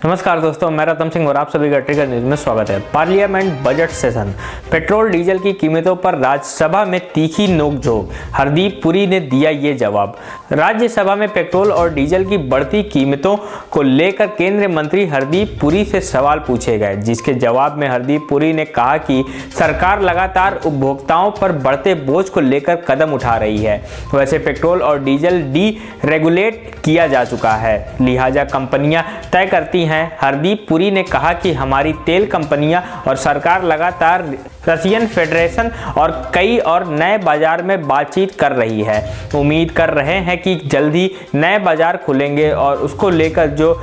नमस्कार दोस्तों, मैं रतन सिंह और आप सभी का ट्रिगर न्यूज में स्वागत है। Parliament budget session, petrol diesel की कीमतों पर राज्यसभा में तीखी नोकझोंक, हरदीप पुरी ने दिया ये जवाब। राज्यसभा में पेट्रोल और डीजल की बढ़ती कीमतों को लेकर केंद्रीय मंत्री हरदीप पुरी से सवाल पूछे गए, जिसके जवाब में हरदीप पुरी ने कहा कि सरकार लगातार उपभोक्ताओं पर बढ़ते बोझ को लेकर कदम उठा रही है। वैसे पेट्रोल और डीजल डी-रेगुलेट किया जा चुका है, लिहाजा कंपनियां तय करती हैं। हरदीप पुरी ने कहा कि हमारी तेल कंपनियां और सरकार लगातार रशियन फेडरेशन और कई और नए बाजार में बातचीत कर रही है। उम्मीद कर रहे हैं कि जल्द ही नए बाजार खुलेंगे और उसको लेकर जो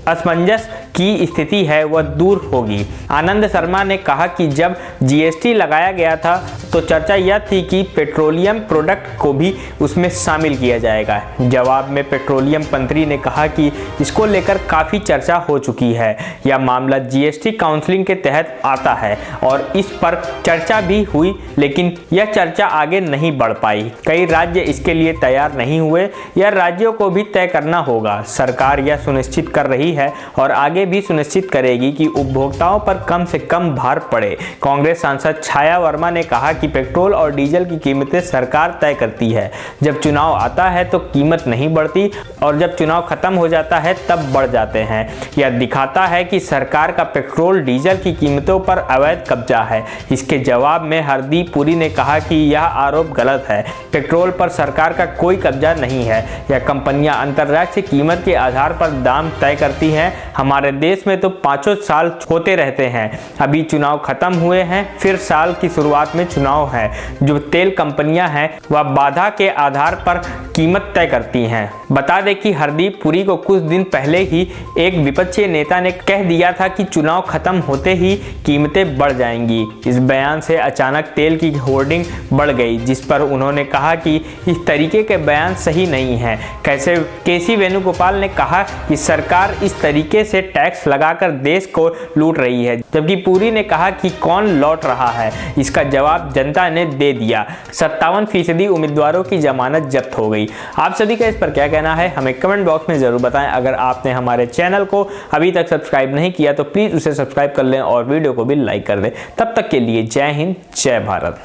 असमंजस की स्थिति है वह दूर होगी। आनंद शर्मा ने कहा कि जब जीएसटी लगाया गया था तो चर्चा यह थी कि पेट्रोलियम प्रोडक्ट को भी उसमें शामिल किया जाएगा। जवाब में पेट्रोलियम मंत्री ने कहा कि इसको लेकर काफ़ी चर्चा हो चुकी है। यह मामला जीएसटी काउंसलिंग के तहत आता है और इस पर चर्चा भी हुई, लेकिन यह चर्चा आगे नहीं बढ़ पाई। कई राज्य इसके लिए तैयार नहीं हुए। यह राज्यों को भी तय करना होगा। सरकार यह सुनिश्चित कर रही है और आगे भी सुनिश्चित करेगी कि उपभोक्ताओं पर कम से कम भार पड़े। कांग्रेस सांसद छाया वर्मा ने कहा कि पेट्रोल और डीजल की कीमतें सरकार तय करती है। जब चुनाव आता है तो कीमत नहीं बढ़ती और जब चुनाव खत्म हो जाता है तब बढ़ जाते हैं। यह दिखाता है कि सरकार का पेट्रोल डीजल की कीमतों पर अवैध कब्जा है। इसके जवाब में हरदीप पुरी ने कहा कि यह आरोप गलत है। पेट्रोल पर सरकार का कोई कब्जा नहीं है। यह कंपनियां अंतर्राष्ट्रीय कीमत के आधार पर दाम तय करती हैं। हमारे देश में तो 5 साल होते रहते हैं। अभी चुनाव खत्म हुए हैं, फिर साल की शुरुआत में चुनाव है। जो तेल कंपनियां हैं वह बाधा के आधार पर कीमत तय करती हैं। बता दें कि हरदीप पुरी को कुछ दिन पहले ही एक विपक्षी नेता ने कह दिया था कि चुनाव खत्म होते ही कीमतें बढ़ जाएंगी। इस बयान से अचानक तेल की होर्डिंग बढ़ गई, जिस पर उन्होंने कहा कि इस तरीके के बयान सही नहीं है। केसी वेणुगोपाल ने कहा कि सरकार इस तरीके से टैक्स लगाकर देश को लूट रही है, जबकि पुरी ने कहा कि कौन लौट रहा है, इसका जवाब जनता ने दे दिया। 57% उम्मीदवारों की जमानत जब्त हो गई। आप सभी का इस पर क्या कहना है, हमें कमेंट बॉक्स में जरूर बताएं। अगर आपने हमारे चैनल को अभी तक सब्सक्राइब नहीं किया तो प्लीज उसे सब्सक्राइब कर लें और वीडियो को भी लाइक कर दें। तब तक के लिए जय हिंद, जय भारत।